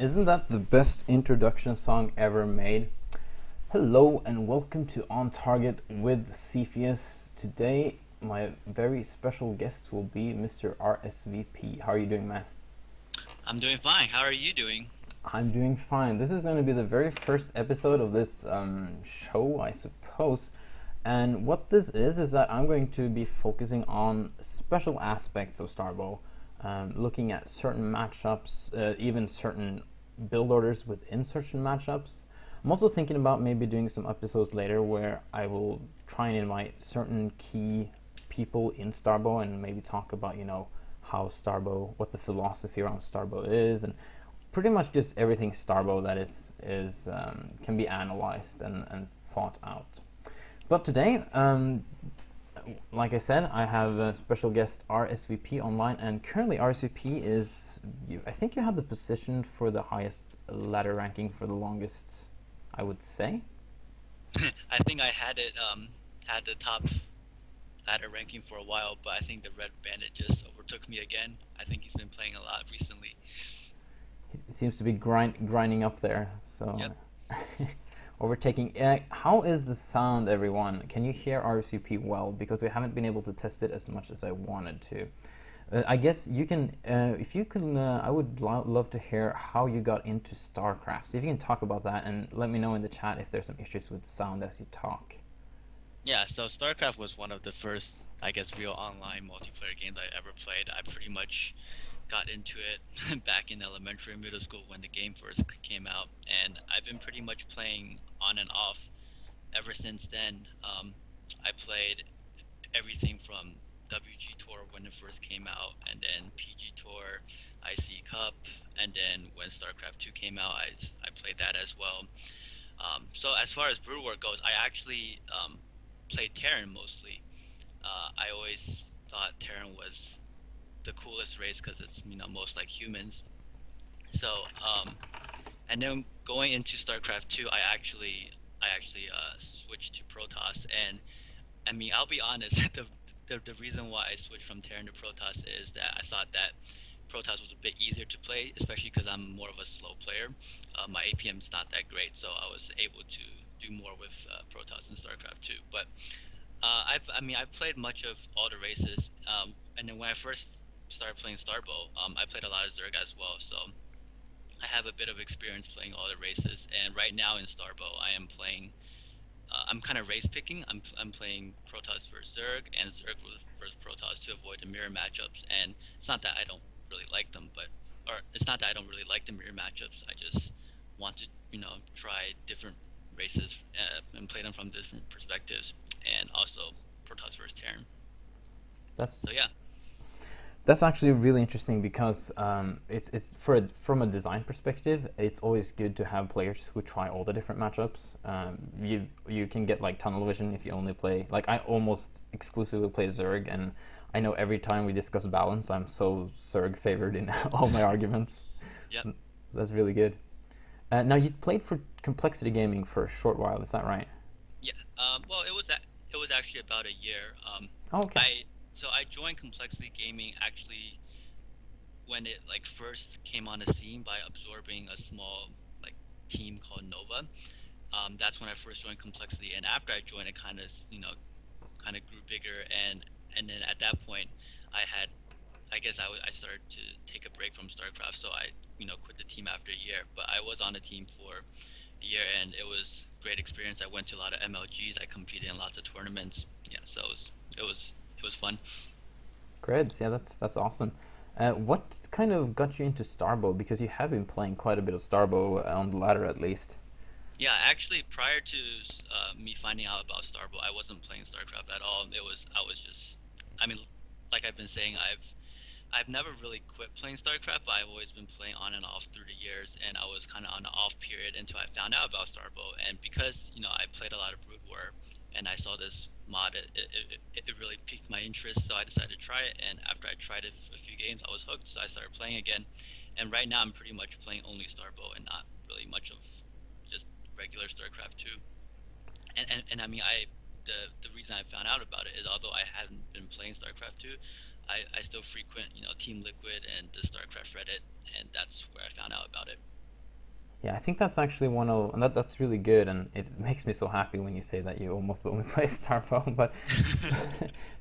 Isn't that the best introduction song ever made? Hello and welcome to On Target with Cepheus. Today, my very special guest will be Mr. rsvp. How are you doing, man? I'm doing fine. How are you doing? I'm doing fine. This is going to be the very first episode of this show, I suppose. And what this is that I'm going to be focusing on special aspects of Starbow, looking at certain matchups, even certain build orders within certain matchups. I'm also thinking about maybe doing some episodes later where I will try and invite certain key people in Starbow and maybe talk about, how Starbow, what the philosophy around Starbow is, and pretty much just everything Starbow that is can be analyzed and thought out. But today, like I said, I have a special guest rsvp online, and currently rsvp is, I think you have the position for the highest ladder ranking for the longest, I would say. I think I had the top ladder ranking for a while, but I think the Red Bandit just overtook me again. I think he's been playing a lot recently. He seems to be grinding up there, so Yep. overtaking. How is the sound, everyone? Can you hear rsvp well? Because we haven't been able to test it as much as I wanted to. I guess you can, if you can, I would love to hear how you got into StarCraft. So if you can talk about that and let me know in the chat if there's some issues with sound as you talk. Yeah, so StarCraft was one of the first, I guess, real online multiplayer games I ever played. I pretty much got into it back in elementary and middle school when the game first came out, and I've been pretty much playing on and off ever since then. I played everything from WG Tour when it first came out, and then PG Tour, IC Cup, and then when StarCraft 2 came out, I played that as well. So as far as Brood War goes, I actually played Terran mostly. I always thought Terran was the coolest race because it's most like humans. So and then going into StarCraft 2, I actually switched to Protoss, and I mean, I'll be honest, the reason why I switched from Terran to Protoss is that I thought that Protoss was a bit easier to play, especially because I'm more of a slow player. My APM is not that great, so I was able to do more with Protoss in StarCraft 2. But I've played much of all the races, and then when I first started playing Starbow, I played a lot of Zerg as well, so I have a bit of experience playing all the races. And right now in Starbow, I am playing. I'm kind of race picking. I'm playing Protoss versus Zerg and Zerg versus Protoss to avoid the mirror matchups. And it's not that I don't really like them, or it's not that I don't really like the mirror matchups. I just want to try different races and play them from different perspectives, and also Protoss versus Terran. That's So yeah. That's actually really interesting because from a design perspective, it's always good to have players who try all the different matchups. You can get like tunnel vision if you only play, like, I almost exclusively play Zerg, and I know every time we discuss balance, I'm so Zerg favored in all my arguments. Yep. So that's really good. Now you played for Complexity Gaming for a short while, is that right? Yeah. Well, it was actually about a year. Oh, okay. I joined Complexity Gaming actually when it like first came on the scene by absorbing a small like team called Nova. That's when I first joined Complexity, and after I joined, it kind of grew bigger, and then at that point, I guess I started to take a break from StarCraft, so I quit the team after a year. But I was on the team for a year, and it was great experience. I went to a lot of MLGs. I competed in lots of tournaments. Yeah, so it was fun. Great. Yeah, that's awesome. What kind of got you into Starbow? Because you have been playing quite a bit of Starbow on the ladder, at least. Yeah, actually, prior to me finding out about Starbow, I wasn't playing StarCraft at all. I was just, I mean, like I've been saying, I've never really quit playing StarCraft, but I've always been playing on and off through the years, and I was kind of on the off period until I found out about Starbow. And because I played a lot of Brood War, and I saw this mod, it really piqued my interest, so I decided to try it. And after I tried it for a few games, I was hooked, so I started playing again. And right now, I'm pretty much playing only Starbow and not really much of just regular StarCraft 2. And I mean, the reason I found out about it is, although I hadn't been playing StarCraft 2, I still frequent Team Liquid and the StarCraft Reddit, and that's where I found out about it. Yeah, I think that's actually one of, and that's really good, and it makes me so happy when you say that you almost only play Starbow. But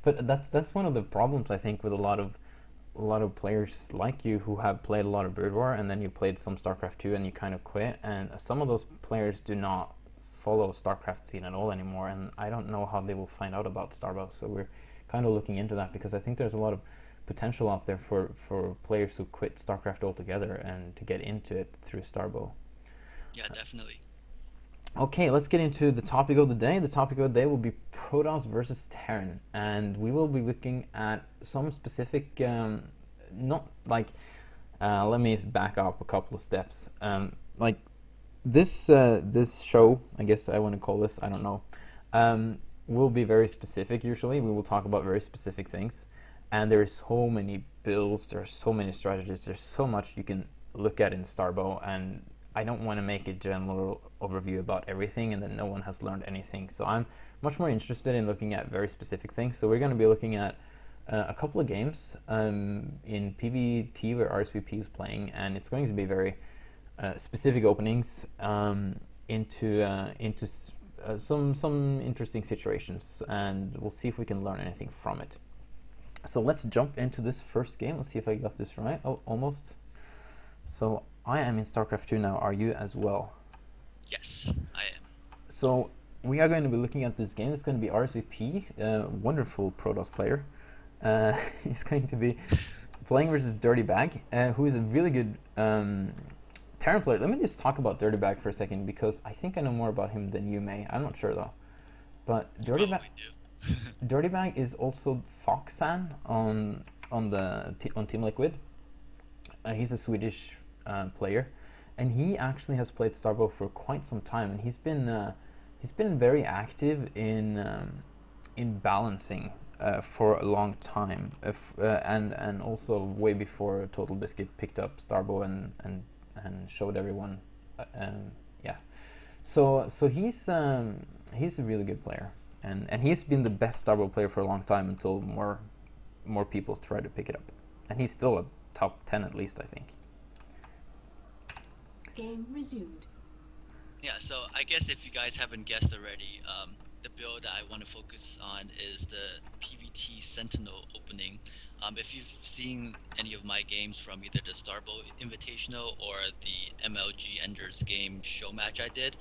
but that's one of the problems I think with a lot of players like you who have played a lot of Brood War, and then you played some StarCraft 2 and you kind of quit, and some of those players do not follow StarCraft scene at all anymore, and I don't know how they will find out about Starbow. So we're kind of looking into that because I think there's a lot of potential out there for players who quit StarCraft altogether and to get into it through Starbow. Yeah, definitely. Okay, let's get into the topic of the day. The topic of the day will be Protoss versus Terran, and we will be looking at some specific, not like, let me back up a couple of steps. Like this show, I guess I want to call this, I don't know, will be very specific. Usually, we will talk about very specific things, and there are so many builds, there are so many strategies, there's so much you can look at in Starbow, and I don't want to make a general overview about everything and then no one has learned anything. So I'm much more interested in looking at very specific things. So we're going to be looking at a couple of games in PVT where rsvp is playing, and it's going to be very specific openings into some interesting situations, and we'll see if we can learn anything from it. So let's jump into this first game. Let's see if I got this right. Oh, almost. So I am in StarCraft 2 now. Are you as well? Yes, I am. So we are going to be looking at this game. It's going to be rsvp, wonderful Protoss player. He's going to be playing versus Dirty Bag, who is a really good Terran player. Let me just talk about Dirty Bag for a second because I think I know more about him than you may. I'm not sure though. But Dirty Bag, Dirty Bag is also Foxan on Team Liquid. He's a Swedish player, and he actually has played Starbow for quite some time, and he's been very active in balancing for a long time, and also way before Total Biscuit picked up Starbow and showed everyone, yeah. So he's a really good player, and he's been the best Starbow player for a long time until more people try to pick it up, and he's still a top 10 at least, I think. Game resumed. Yeah, so I guess if you guys haven't guessed already, the build I want to focus on is the PVT Sentinel opening. If you've seen any of my games from either the Starbow Invitational or the MLG Enders game show match I did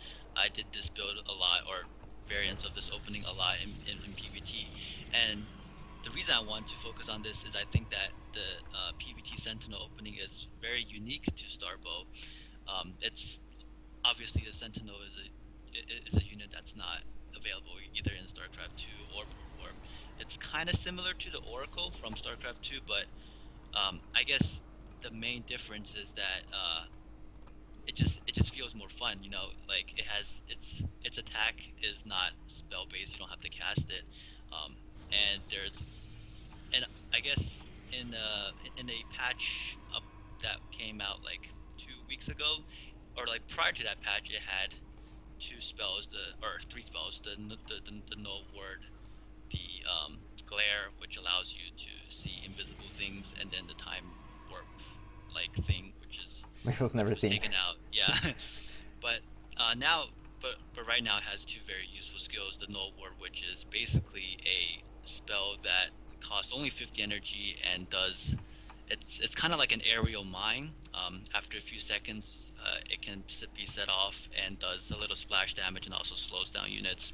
this build a lot, or variants of this opening a lot in PVT. And the reason I want to focus on this is I think that the PVT Sentinel opening is very unique to Starbow. It's obviously the Sentinel is a unit that's not available either in StarCraft 2 or Brood War. It's kind of similar to the Oracle from StarCraft 2, but I guess the main difference is that it just feels more fun. You know, like it has its attack is not spell based. You don't have to cast it, and I guess in a patch up that came out like 2 weeks ago, or like prior to that patch, it had 3 spells, the null word, the glare, which allows you to see invisible things, and then the time warp like thing, which was never seen. Taken out. Yeah. but right now it has 2 very useful skills. The null ward, which is basically a spell that costs only 50 energy and does it's kind of like an aerial mine. After a few seconds, it can be set off and does a little splash damage and also slows down units.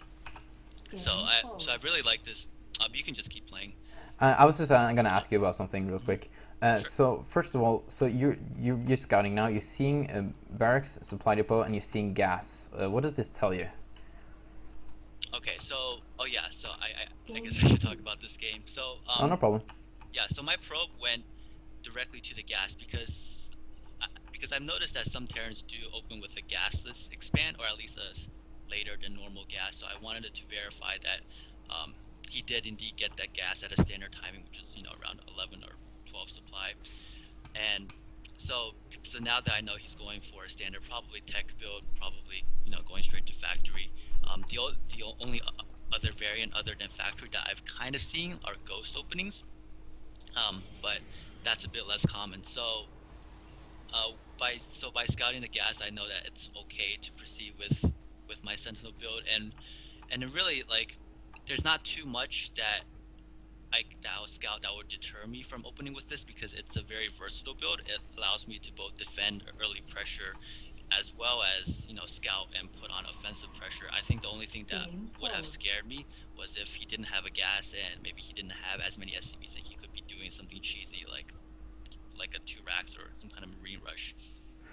So I really like this. You can just keep playing. I was just going to ask you about something real quick. Sure. So first of all, so you're scouting now. You're seeing barracks, supply depot, and you're seeing gas. What does this tell you? Okay, so I guess I should talk about this game. So no problem. Yeah, so my probe went directly to the gas because I've noticed that some Terrans do open with a gasless expand, or at least a later than normal gas. So I wanted it to verify that he did indeed get that gas at a standard timing, which is around 11 or 12 supply. And so now that I know he's going for a standard, probably tech build, probably going straight to factory. The only other variant other than factory that I've kind of seen are ghost openings, but that's a bit less common. So By scouting the gas, I know that it's okay to proceed with my Sentinel build, and it really like there's not too much that I'll scout that would deter me from opening with this because it's a very versatile build. It allows me to both defend early pressure as well as scout and put on offensive pressure. I think the only thing that would have scared me was if he didn't have a gas and maybe he didn't have as many SCVs and he could be doing something cheesy like a 2 racks or some kind of marine rush.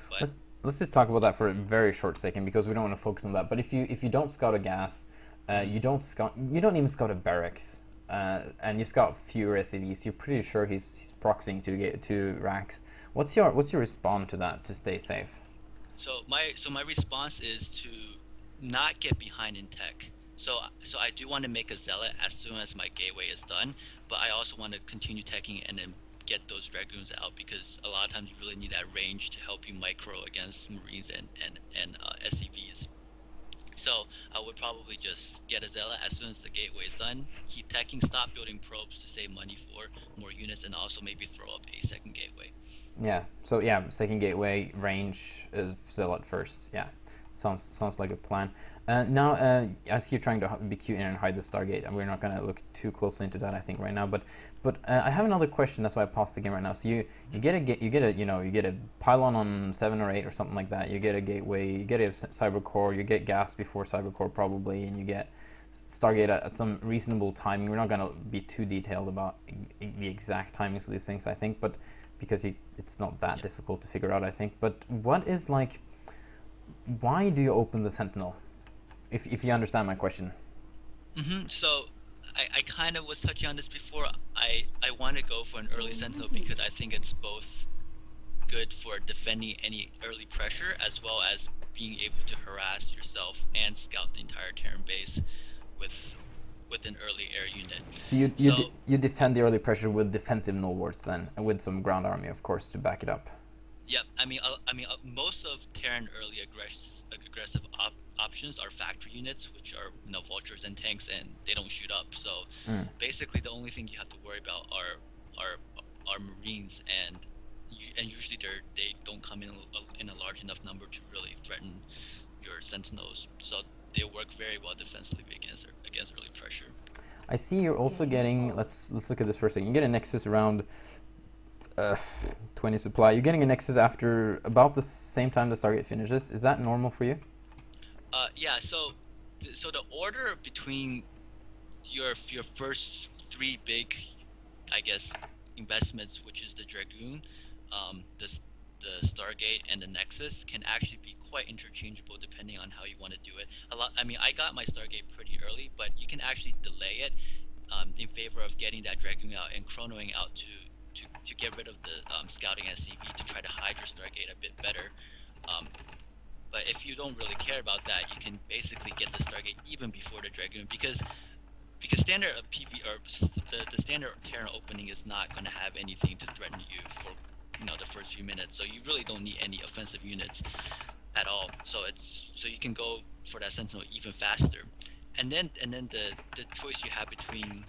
But let's just talk about that for a very short second because we don't want to focus on that. But if you don't scout a gas, you don't even scout a barracks, and you scout fewer SCVs, you're pretty sure he's proxying to get 2 racks. What's your response to that to stay safe? So my response is to not get behind in tech. So I do want to make a zealot as soon as my gateway is done, but I also want to continue teching and then get those dragoons out because a lot of times you really need that range to help you micro against marines and SCVs. So I would probably just get a zealot as soon as the gateway is done, keep teching, stop building probes to save money for more units, and also maybe throw up a second gateway. Yeah. So yeah, second gateway, range is zealot first. Yeah, sounds like a plan. Now, I see you're trying to be cute and hide the Stargate, and we're not going to look too closely into that, I think, right now. But I have another question. That's why I paused the game right now. So you get a pylon on 7 or 8 or something like that. You get a gateway. You get a cyber core. You get gas before cyber core probably, and you get Stargate at some reasonable timing. We're not going to be too detailed about the exact timings of these things, I think, but because it's not that difficult to figure out, I think. But why do you open the Sentinel? If you understand my question. So I kind of was touching on this before. I want to go for an early Sentinel because I think it's both good for defending any early pressure as well as being able to harass yourself and scout the entire Terran base with an early air unit. So you defend the early pressure with defensive null wards then, and with some ground army, of course, to back it up. Yep. I mean, most of Terran early aggressive options are factory units, which are vultures and tanks, and they don't shoot up. So basically, the only thing you have to worry about are marines, and usually they don't come in a large enough number to really threaten your sentinels. So they work very well defensively against early pressure. I see you're also getting. Let's look at this for a second. You get a Nexus around 20 supply. You're getting a Nexus after about the same time the Stargate finishes. Is that normal for you? Yeah. So the order between your first 3 big, I guess, investments, which is the Dragoon, the Stargate, and the Nexus, can actually be quite interchangeable depending on how you want to do it. I mean, I got my Stargate pretty early, but you can actually delay it in favor of getting that Dragoon out and chronoing out to get rid of the scouting SCV to try to hide your Stargate a bit better. But if you don't really care about that, you can basically get the Stargate even before the Dragoon because standard PV or the standard Terran opening is not going to have anything to threaten you for the first few minutes. So you really don't need any offensive units at all. So you can go for that Sentinel even faster. And then the choice you have between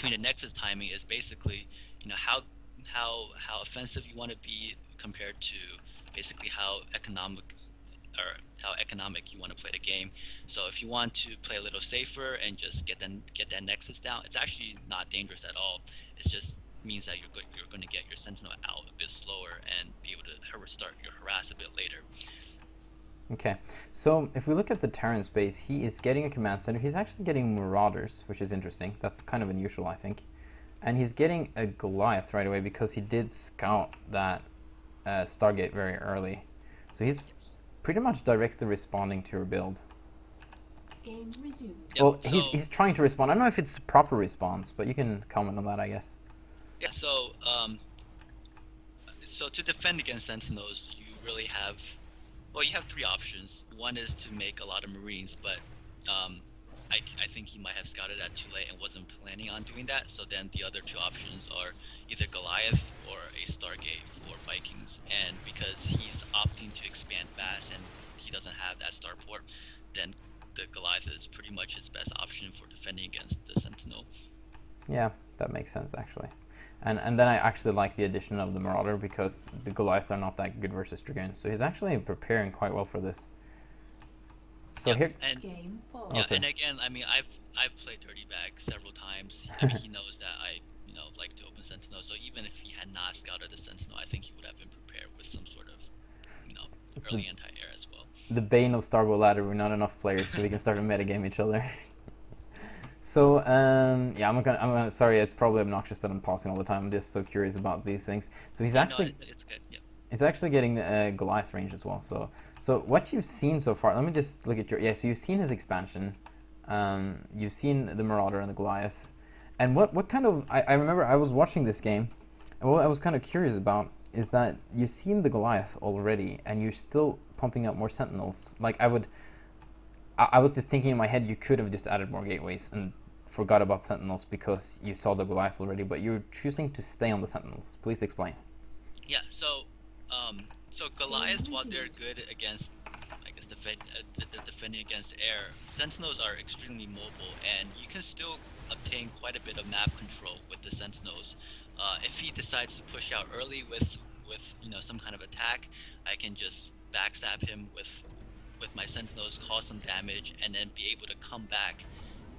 the Nexus timing is basically how offensive you want to be compared to basically how economic you want to play the game. So if you want to play a little safer and just get that Nexus down, it's actually not dangerous at all. It just means that you're going to get your Sentinel out a bit slower and be able to start your harass a bit later. Okay, so if we look at the Terran space, he is getting a command center. He's actually getting Marauders, which is interesting. That's kind of unusual, I think. And he's getting a Goliath right away because he did scout that Stargate very early. So he's pretty much directly responding to your build. Game resumed. Yep, well, so he's trying to respond. I don't know if it's a proper response, but you can comment on that, I guess. Yeah, so to defend against Sentinels, you really have, you have 3 options. One is to make a lot of Marines, but I think he might have scouted that too late and wasn't planning on doing that. So then the other 2 options are either Goliath or a Stargate for Vikings. And because he's opting to expand fast and he doesn't have that starport, then the Goliath is pretty much his best option for defending against the Sentinel. Yeah, that makes sense actually. And then I actually like the addition of the Marauder because the Goliaths are not that good versus Dragoons. So he's actually preparing quite well for this. So Yep, here, and Game pause. yeah, sorry. and again, I mean, I've played Dirty Bag several times. I mean, he knows that I like to open Sentinel. So even if he had not scouted the Sentinel, I think he would have been prepared with some sort of It's early anti-air as well. the bane of Starbow Ladder, we're not enough players, so we can start to metagame each other. So yeah, I'm gonna. Sorry, it's probably obnoxious that I'm pausing all the time. I'm just so curious about these things. So he's actually It's good. Yep. he's actually getting Goliath range as well. So what you've seen so far? Let me just look at your So you've seen his expansion. You've seen the Marauder and the Goliath. And what kind of I remember I was watching this game, and what I was kind of curious about is that you've seen the Goliath already, and you're still pumping up more Sentinels. Like I was just thinking in my head, you could have just added more gateways and forgot about Sentinels because you saw the Goliath already, but you're choosing to stay on the Sentinels. Please explain. Yeah. So Goliath, while they're good against, I guess, defending against air, Sentinels are extremely mobile, and you can still obtain quite a bit of map control with the Sentinels. If he decides to push out early with some kind of attack, I can just backstab him with my Sentinels, cause some damage, and then be able to come back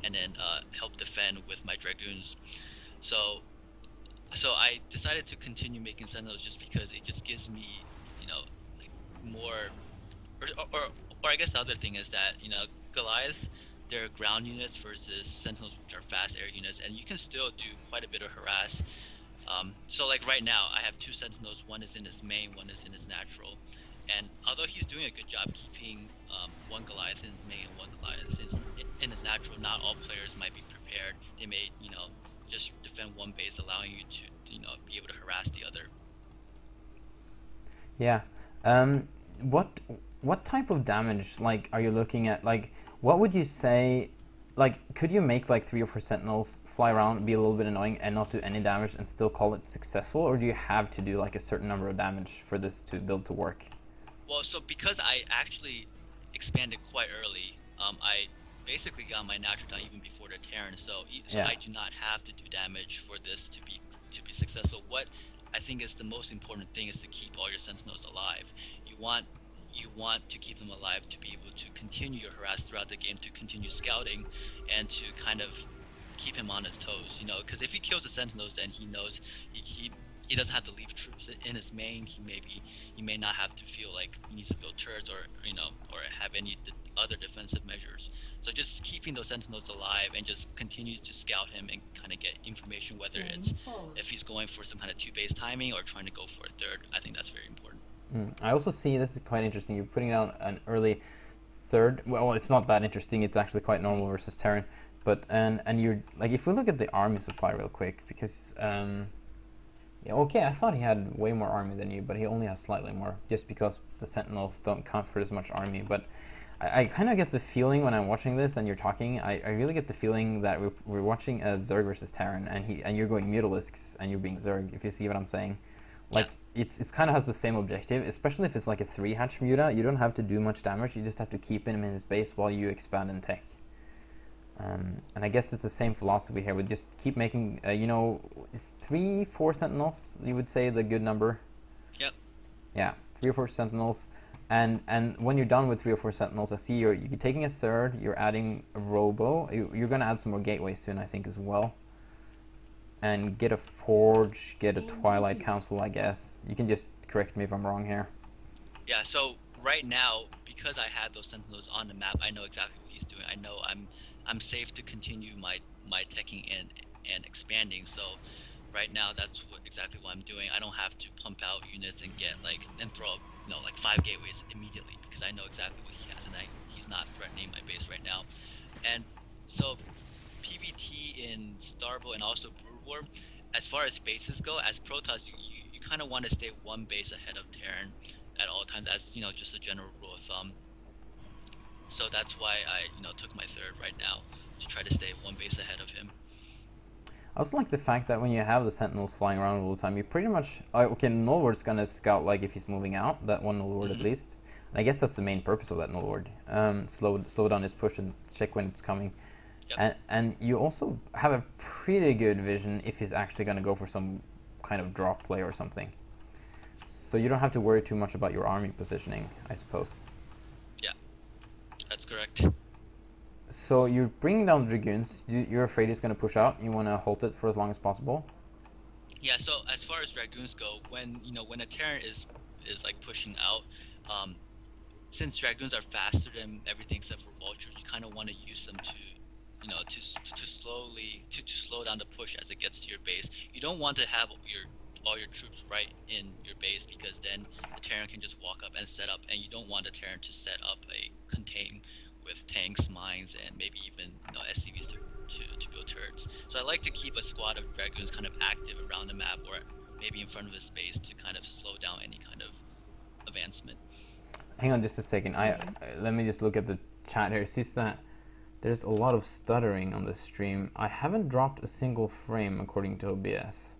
and then help defend with my Dragoons. So I decided to continue making Sentinels just because it just gives me, like more, or I guess the other thing is that, Goliaths, they're ground units versus Sentinels, which are fast air units, and you can still do quite a bit of harass. So like right now, I have two Sentinels, one is in his main, one is in his natural. And although he's doing a good job keeping one Goliath in his main and one Goliath in his natural, not all players might be prepared. They may, just defend one base, allowing you to, be able to harass the other. Yeah. What type of damage are you looking at? What would you say? Could you make 3 or 4 Sentinels fly around, be a little bit annoying, and not do any damage, and still call it successful, or do you have to do a certain number of damage for this to build to work? Well, so because I actually expanded quite early, I basically got my natural down even before the Terran, so Yeah. I do not have to do damage for this to be successful. What I think is the most important thing is to keep all your Sentinels alive. You want to keep them alive to be able to continue your harass throughout the game, to continue scouting, and to kind of keep him on his toes. Because if he kills the Sentinels, then he knows he doesn't have to leave troops in his main. He may not have to feel like he needs to build turrets or have any other defensive measures. So just keeping those Sentinels alive and just continue to scout him and kind of get information, whether it's if he's going for some kind of 2-base timing or trying to go for a third. I think that's very important. I also see, this is quite interesting, you're putting out an early third. Well, it's not that interesting, it's actually quite normal versus Terran. But and you're if we look at the army supply real quick, because yeah, okay, I thought he had way more army than you, but he only has slightly more, just because the Sentinels don't count for as much army. But I kind of get the feeling when I'm watching this and you're talking, I really get the feeling that we're watching a Zerg versus Terran, and you're going Mutalisks and you're being Zerg, if you see what I'm saying. It's kind of has the same objective, especially if it's a 3-hatch Muta. You don't have to do much damage, you just have to keep him in his base while you expand in tech. And I guess it's the same philosophy here. We just keep making, is 3, 4 Sentinels, you would say, the good number? Yep. Yeah, 3 or 4 Sentinels. And when you're done with 3 or 4 Sentinels, I see you're taking a third, you're adding a Robo. You're going to add some more gateways soon, I think, as well. And get a Forge, get a Twilight Council, I guess. You can just correct me if I'm wrong here. Yeah, so right now, because I had those Sentinels on the map, I know exactly what he's doing. I know I'm safe to continue my teching and expanding. So right now, that's exactly what I'm doing. I don't have to pump out units and get and throw up 5 gateways immediately, because I know exactly what he has, and he's not threatening my base right now. And so PVT in Starbow and also Brood War, as far as bases go, as Protoss, you kind of want to stay 1 base ahead of Terran at all times, as just a general rule of thumb. So that's why I took my third right now, to try to stay 1 base ahead of him. I also like the fact that when you have the Sentinels flying around all the time, you pretty much... okay, Null Ward's gonna scout if he's moving out, that one Null Ward at least. And I guess that's the main purpose of that Null Ward. Slow down his push and check when it's coming. Yep. And you also have a pretty good vision if he's actually gonna go for some kind of drop play or something. So you don't have to worry too much about your army positioning, I suppose. Yeah, that's correct. So you're bringing down dragoons. You're afraid it's going to push out. You want to hold it for as long as possible. Yeah. So as far as dragoons go, when when a Terran is like pushing out, since dragoons are faster than everything except for vultures, you kind of want to use them to to slow down the push as it gets to your base. You don't want to have all your troops right in your base, because then the Terran can just walk up and set up, and you don't want the Terran to set up a contain with tanks, mines, and maybe even SCVs to build turrets. So I like to keep a squad of dragoons kind of active around the map, or maybe in front of his base, to kind of slow down any kind of advancement. Hang on just a second. Let me just look at the chat here. It says that there's a lot of stuttering on the stream. I haven't dropped a single frame according to OBS.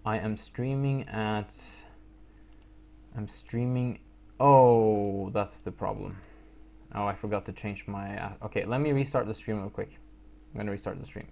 I am streaming at... Oh, that's the problem. Oh, I forgot to change my... Okay, let me restart the stream real quick. I'm going to restart the stream.